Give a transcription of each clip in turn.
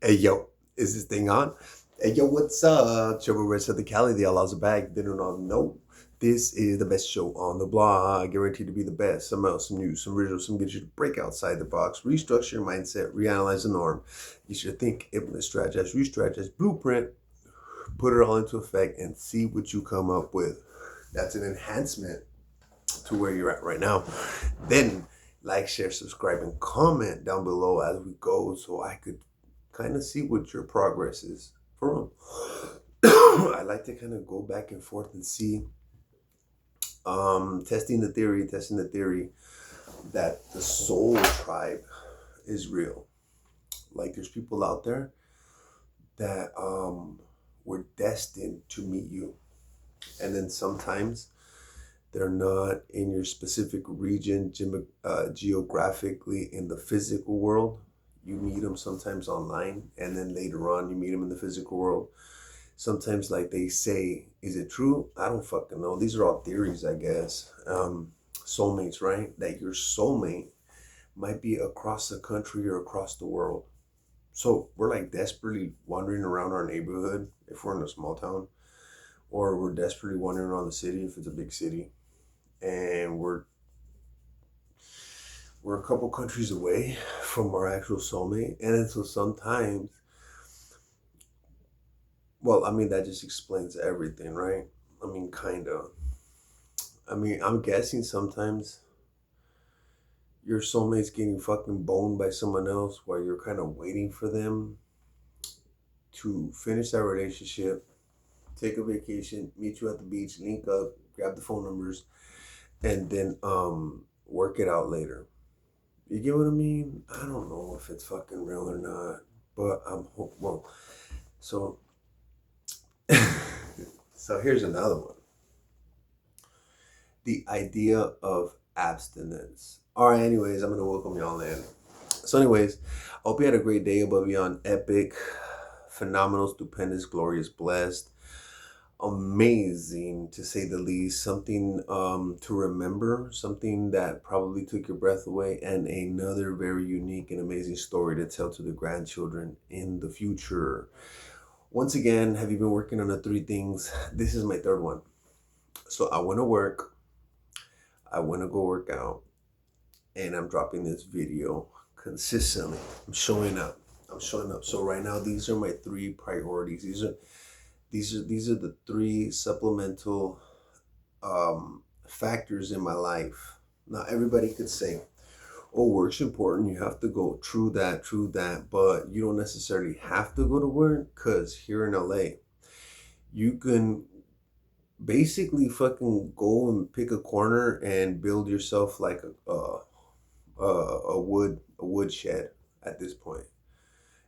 Hey yo, is this thing on? Hey yo, what's up? Trevor Rest of the Cali, the Outlaws are back. They do not know. This is the best show on the block, guaranteed to be the best. Some else, some news, some original, some get you to break outside the box, restructure your mindset, reanalyze the norm. You should think, implement, strategize, re-strategize, blueprint, put it all into effect, and see what you come up with. That's an enhancement to where you're at right now. Then like, share, subscribe, and comment down below as we go so I could kind of see what your progress is. For real. I like to kind of go back and forth and see, testing the theory that the soul tribe is real. Like there's people out there that were destined to meet you. And then sometimes they're not in your specific region geographically in the physical world. You meet them sometimes online, and then later on you meet them in the physical world. Sometimes, like they say, is it true? I don't fucking know. These are all theories, I guess. Soulmates, right? That your soulmate might be across the country or across the world. So we're like desperately wandering around our neighborhood if we're in a small town, or we're desperately wandering around the city if it's a big city, and we're a couple countries away from our actual soulmate. And then so sometimes, well, I mean, that just explains everything, right? I mean, kind of. I mean, I'm guessing sometimes your soulmate's getting fucking boned by someone else while you're kind of waiting for them to finish that relationship, take a vacation, meet you at the beach, link up, grab the phone numbers, and then work it out later. You get what I mean? I don't know if it's fucking real or not, but well. So, so here's another one: the idea of abstinence. All right. Anyways, I'm gonna welcome y'all in. So, anyways, I hope you had a great day above beyond epic, phenomenal, stupendous, glorious, blessed, amazing to say the least. Something to remember, something that probably took your breath away, and another very unique and amazing story to tell to the grandchildren in the future. Once again, have you been working on the three things? This is my third one. So I want to work, I want to go work out, and I'm dropping this video consistently. I'm showing up. I'm showing up. So right now, these are my three priorities. These are the three supplemental factors in my life. Now everybody could say, "Oh, work's important. You have to go." True that. But you don't necessarily have to go to work because here in LA, you can basically fucking go and pick a corner and build yourself like a wood shed at this point.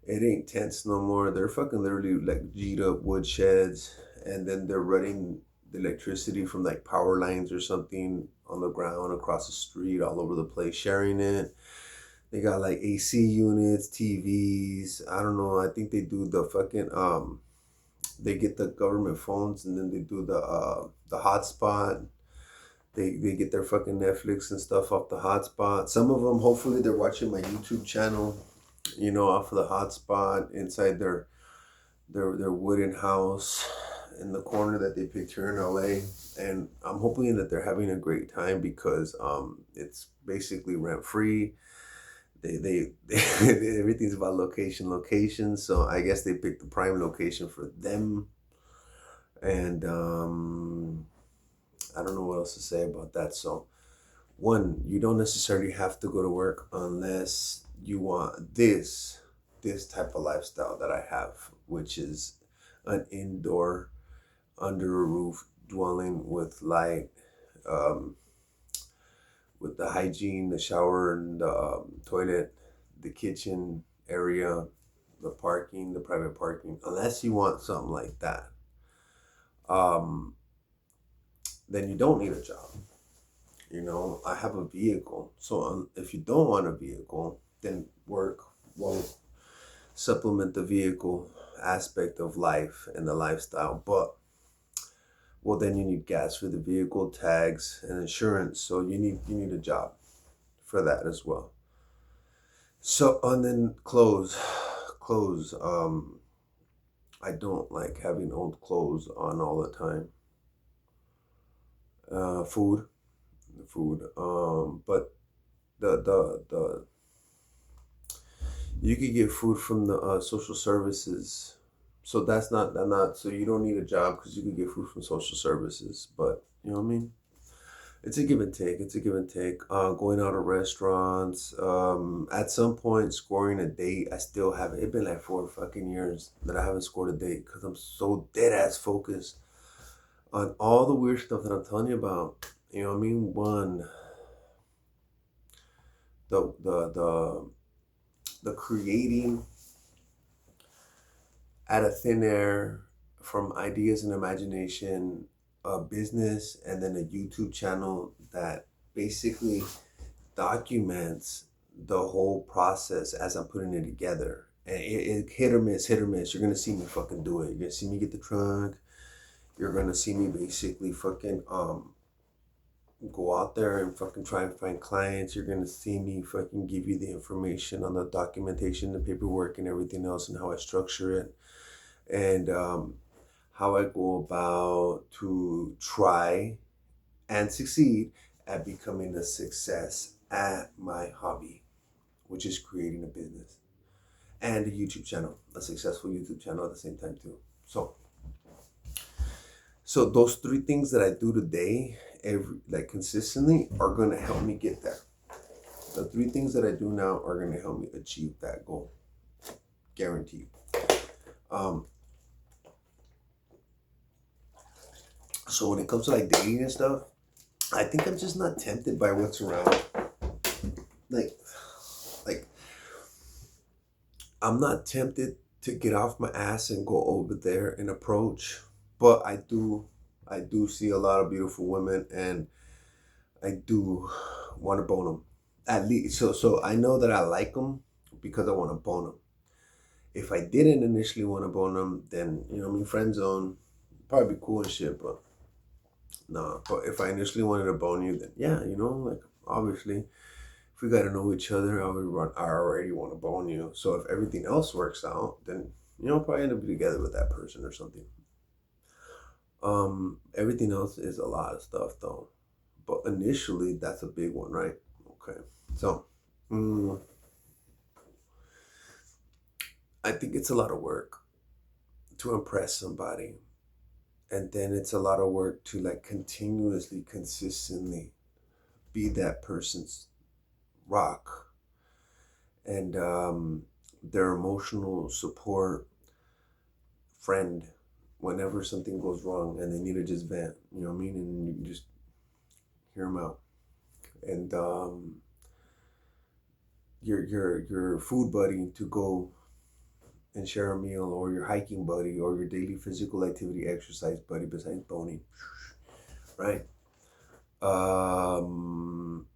It ain't tents no more. They're fucking literally like G'd up wood sheds, and then they're running the electricity from like power lines or something on the ground across the street, all over the place, sharing it. They got like AC units, TVs. I don't know. I think they do the fucking They get the government phones, and then they do the hotspot. They get their fucking Netflix and stuff off the hotspot. Some of them, hopefully, they're watching my YouTube channel, off of the hotspot inside their wooden house in the corner that they picked here in LA. And I'm hoping that they're having a great time because it's basically rent free. They everything's about location. So I guess they picked the prime location for them. And I don't know what else to say about that. So one, you don't necessarily have to go to work unless you want this type of lifestyle that I have, which is an indoor, under a roof dwelling with light, um, with the hygiene, the shower and the toilet, the kitchen area, the parking, the private parking. Unless you want something like that, um, then you don't need a job. I have a vehicle. So if you don't want a vehicle, then work won't supplement the vehicle aspect of life and the lifestyle. But well, then you need gas for the vehicle, tags, and insurance. So you need a job for that as well. So and then clothes, clothes. I don't like having old clothes on all the time. Food, food. But the you could get food from the social services. So that's not so you don't need a job because you can get food from social services. But you know what I mean? It's a give and take. It's a give and take. Going out to restaurants. At some point, scoring a date. I still haven't. It's been like 4 fucking years that I haven't scored a date because I'm so dead ass focused on all the weird stuff that I'm telling you about. You know what I mean? One, the the the the creating out of thin air from ideas and imagination, a business, and then a YouTube channel that basically documents the whole process as I'm putting it together. And it hit or miss, hit or miss. You're gonna see me fucking do it. You're gonna see me get the trunk. You're gonna see me basically fucking go out there and fucking try and find clients. You're gonna see me fucking give you the information on the documentation, the paperwork, and everything else, and how I structure it, and how I go about to try and succeed at becoming a success at my hobby, which is creating a business and a YouTube channel, a successful YouTube channel at the same time too. So those three things that I do today, every like consistently, are gonna help me get there. The three things that I do now are gonna help me achieve that goal, guaranteed. Um, so when it comes to like dating and stuff, I think I'm just not tempted by what's around. Like, like I'm not tempted to get off my ass and go over there and approach, but I do see a lot of beautiful women, and I do want to bone them. At least, so I know that I like them because I want to bone them. If I didn't initially want to bone them, then you know, I mean, friend zone, probably be cool and shit, but nah. But if I initially wanted to bone you, then yeah, you know, like obviously, if we got to know each other, I already want to bone you. So if everything else works out, then you know, probably end up together with that person or something. Everything else is a lot of stuff though, but initially that's a big one, right? Okay, so mm, I think it's a lot of work to impress somebody, and then it's a lot of work to like continuously, consistently be that person's rock and their emotional support friend whenever something goes wrong and they need to just vent, you know what I mean? And you can just hear them out. And your food buddy to go and share a meal, or your hiking buddy, or your daily physical activity exercise buddy besides boning, right? Um,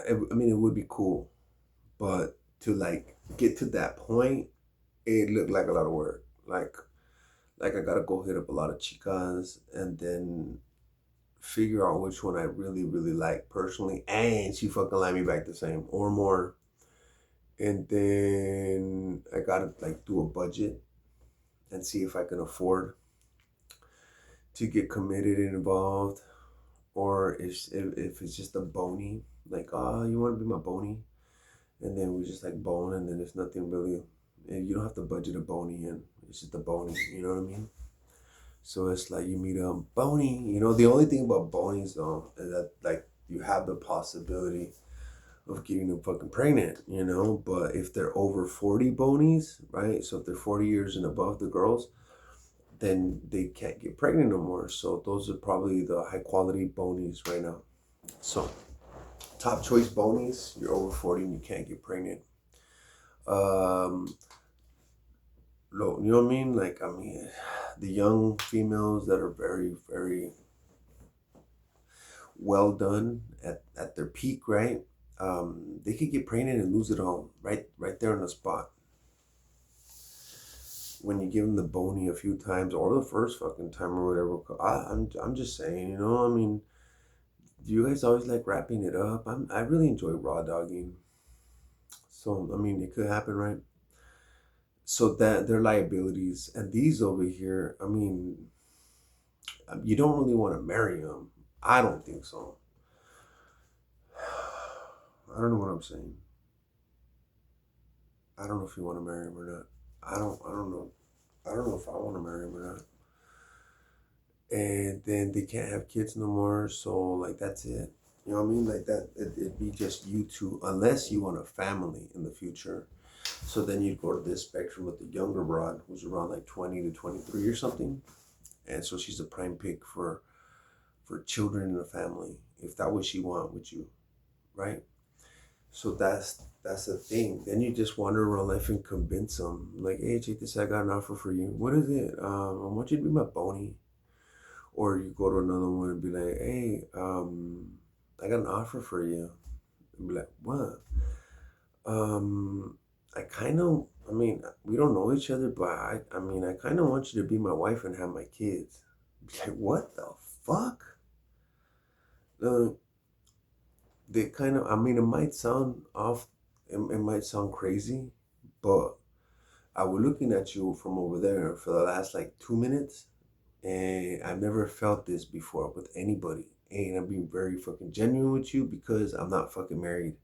I mean, it would be cool, but to like get to that point, it looked like a lot of work. Like I gotta go hit up a lot of chicas and then figure out which one I really, really like personally, and she fucking like me back the same or more. And then I gotta like do a budget and see if I can afford to get committed and involved, or if it's just a bony, like, oh, you want to be my bony, and then we just like bone, and then there's nothing really, and you don't have to budget a bony in. It's just a bony, you know what I mean? So it's like you meet a bony. You know, the only thing about bonies though is that like you have the possibility of getting them fucking pregnant, you know. But if they're over 40 bonies, right? So if they're 40 years and above, the girls, then they can't get pregnant no more. So those are probably the high quality bonies right now. So top choice bonies, you're over 40 and you can't get pregnant. You know what I mean? Like, I mean, the young females that are very, very well done at their peak, right? They could get pregnant and lose it all right there on the spot. When you give them the bony a few times, or the first fucking time or whatever, I'm just saying, you know, I mean, you guys always like wrapping it up. I really enjoy raw dogging. So, I mean, it could happen, right? So that their liabilities, and these over here, I mean, you don't really want to marry them. I don't think so. I don't know what I'm saying. I don't know if you want to marry him or not. I don't know. I don't know if I want to marry him or not. And then they can't have kids no more. So like that's it. You know what I mean? Like that. It'd be just you two, unless you want a family in the future. So then you'd go to this spectrum with the younger broad, who's around like 20 to 23 or something. And so she's a prime pick for children in a family, if that what she want with you, right? So that's the thing. Then you just wander around life and convince them, like, hey, check this, I got an offer for you. What is it? I want you to be my bony. Or you go to another one and be like, hey, I got an offer for you. And be like, what? Um, I kind of, I mean, we don't know each other, but I mean, I kind of want you to be my wife and have my kids. Be like, what the fuck? Uh, they kind of, I mean, it might sound off, it might sound crazy, but I was looking at you from over there for the last like 2 minutes, and I've never felt this before with anybody. And I'm being very fucking genuine with you because I'm not fucking married.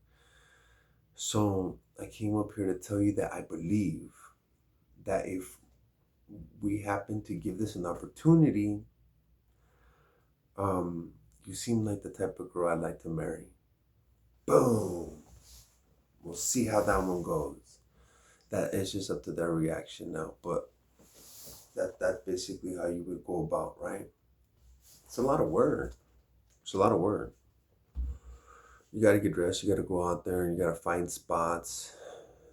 So I came up here to tell you that I believe that if we happen to give this an opportunity, um, you seem like the type of girl I'd like to marry. Boom. We'll see how that one goes. That is just up to their reaction now, but that's basically how you would go about, right? It's a lot of work. It's a lot of work. You got to get dressed. You got to go out there and you got to find spots.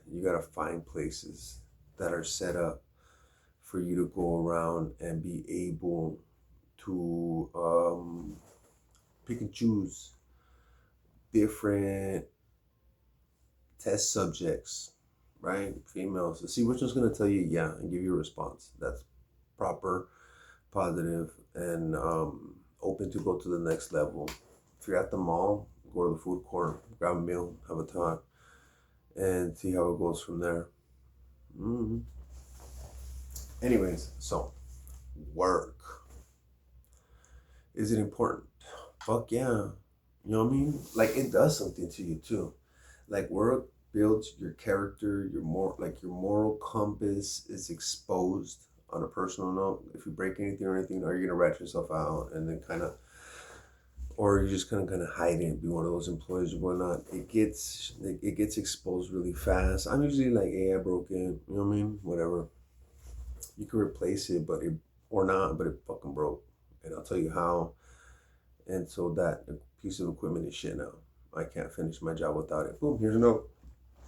You got to find places that are set up for you to go around and be able to pick and choose different test subjects, right? Females, to see which one's going to tell you yeah and give you a response that's proper, positive, and open to go to the next level. If you're at the mall, go to the food court, grab a meal, have a talk, and see how it goes from there. Mm-hmm. Anyways, so work. Is it important? Fuck yeah. You know what I mean? Like it does something to you too. Like work builds your character, your moral compass is exposed on a personal note. If you break anything or anything, are you gonna rat yourself out and then kind of, or you're just gonna hide it, be one of those employees or whatnot. It gets exposed really fast. I'm usually like, hey, I broke it. You know what I mean? Whatever. You can replace it, but it or not, but it fucking broke, and I'll tell you how. And so that piece of equipment is shit now. I can't finish my job without it. Boom, here's a note.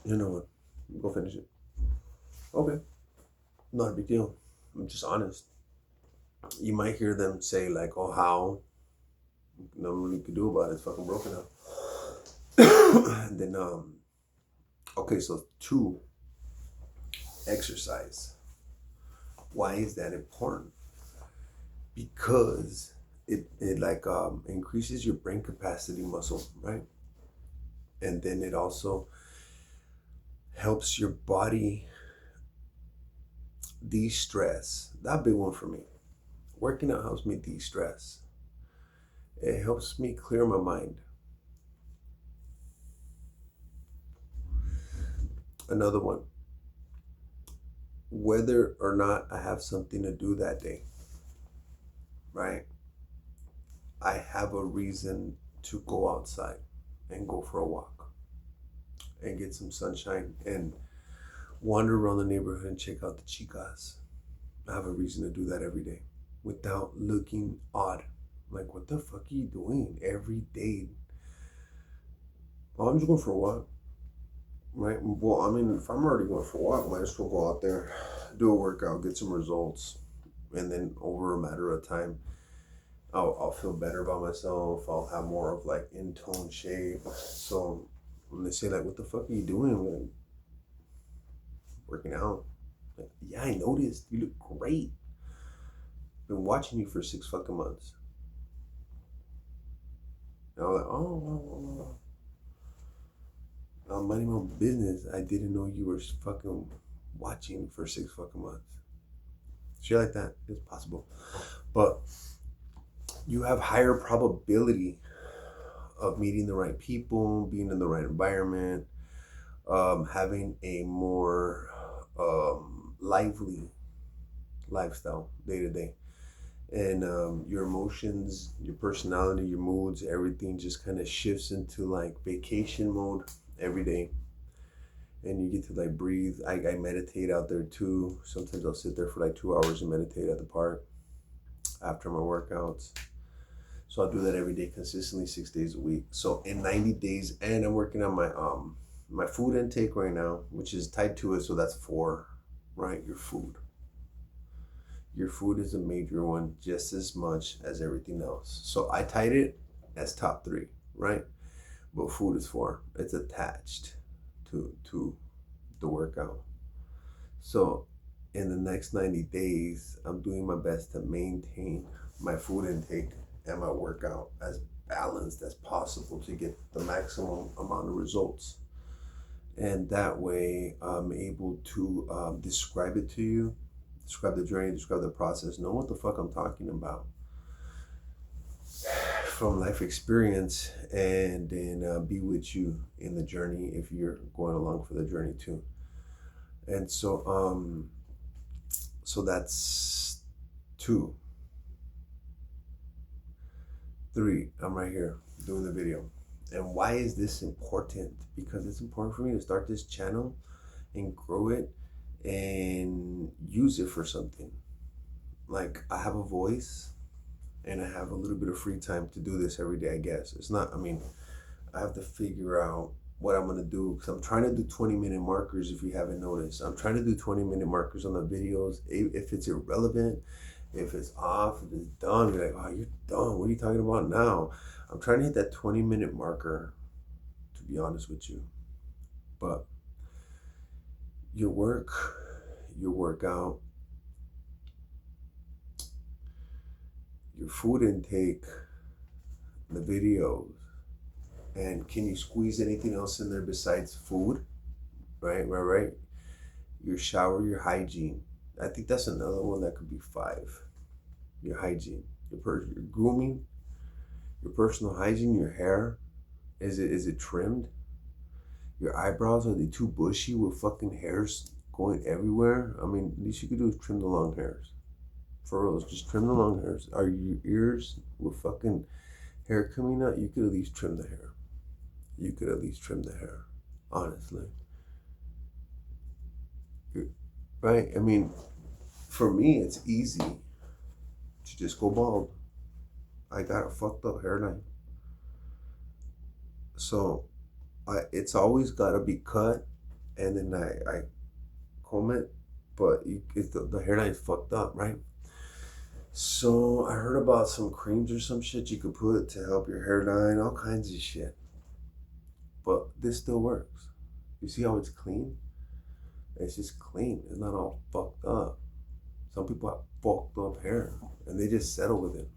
You know what? Go finish it. Okay. Not a big deal. I'm just honest. You might hear them say like, "Oh, how?" Nothing really could do about it. It's fucking broken now. And then, okay, so two, exercise. Why is that important? Because it like increases your brain capacity muscle, right? And then it also helps your body de-stress. That big one for me. Working out helps me de-stress. It helps me clear my mind. Another one, whether or not I have something to do that day, right? I have a reason to go outside and go for a walk and get some sunshine and wander around the neighborhood and check out the chicas. I have a reason to do that every day without looking odd. Like, what the fuck are you doing every day? Well, I'm just going for a walk, right? Well, I mean, if I'm already going for a walk, I might as well go out there, do a workout, get some results, and then over a matter of time, I'll feel better about myself. I'll have more of like in tone shape. So when they say like, "What the fuck are you doing?" I'm like, working out. Like, yeah, I noticed. You look great. Been watching you for 6 fucking months. And I was like, oh, oh, oh, oh. I I'm minding my own business. I didn't know you were fucking watching for 6 fucking months. Shit like that is possible. But you have higher probability of meeting the right people, being in the right environment, having a more lively lifestyle day to day. And your emotions, your personality, your moods, everything just kind of shifts into like vacation mode every day. And you get to like breathe. I meditate out there too. Sometimes I'll sit there for like 2 hours and meditate at the park after my workouts. So I'll do that every day consistently, 6 days a week. So in 90 days, and I'm working on my food intake right now, which is tied to it. So that's 4, right? Your food. Your food is a major one just as much as everything else. So I tied it as top 3, right? But food is 4. It's attached to the workout. So in the next 90 days, I'm doing my best to maintain my food intake and my workout as balanced as possible to get the maximum amount of results. And that way I'm able to describe it to you, describe the journey, describe the process, know what the fuck I'm talking about from life experience, and then be with you in the journey if you're going along for the journey too. And so so that's 2. 3, I'm right here doing the video. And why is this important? Because it's important for me to start this channel and grow it and use it for something. Like, I have a voice and I have a little bit of free time to do this every day, I guess. It's not, I mean, I have to figure out what I'm gonna do, because I'm trying to do 20-minute markers. If you haven't noticed, I'm trying to do 20-minute markers on the videos. If it's irrelevant, if it's off, if it's done, you're like, oh, you're done. What are you talking about now? I'm trying to hit that 20-minute marker, to be honest with you. But your work, your workout, your food intake, the videos, and can you squeeze anything else in there besides food? Right. Your shower, your hygiene. I think that's another one that could be 5. Your hygiene, your grooming, your personal hygiene, your hair. Is it trimmed? Your eyebrows, are they too bushy with fucking hairs going everywhere? I mean, at least you could do is trim the long hairs. For real, just trim the long hairs. Are your ears with fucking hair coming out? You could at least trim the hair. You could at least trim the hair, honestly. Right? I mean, for me, it's easy to just go bald. I got a fucked up hairline. So it's always got to be cut, and then I comb it, but the hairline's fucked up, right? So I heard about some creams or some shit you could put to help your hairline, all kinds of shit. But this still works. You see how it's clean? It's just clean. It's not all fucked up. Some people have fucked up hair and they just settle with it.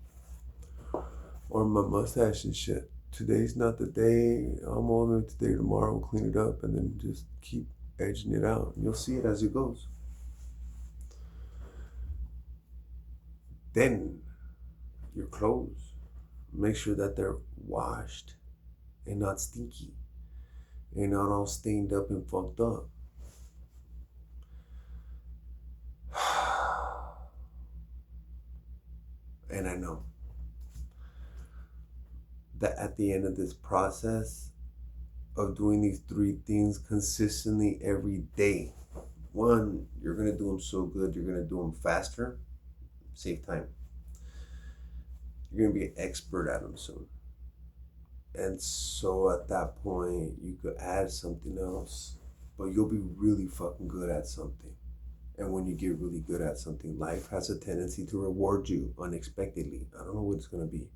Or my mustache and shit. Today's not the day. I'm over today, tomorrow, I'll clean it up and then just keep edging it out. You'll see it as it goes. Then your clothes, make sure that they're washed and not stinky and not all stained up and fucked up. And I know that at the end of this process of doing these 3 things consistently every day, 1, you're going to do them so good, you're going to do them faster, save time. You're going to be an expert at them soon. And so at that point, you could add something else, but you'll be really fucking good at something. And when you get really good at something, life has a tendency to reward you unexpectedly. I don't know what it's going to be.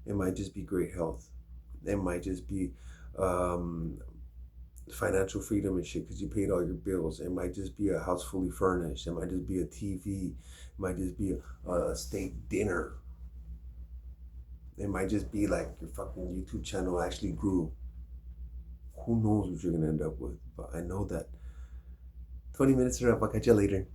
It might just be great health. It might just be financial freedom and shit because you paid all your bills. It might just be a house fully furnished. It might just be a TV. It might just be a steak dinner. It might just be like your fucking YouTube channel actually grew. who knows what you're gonna end up with. But I know that 20 minutes are up. I'll catch you later.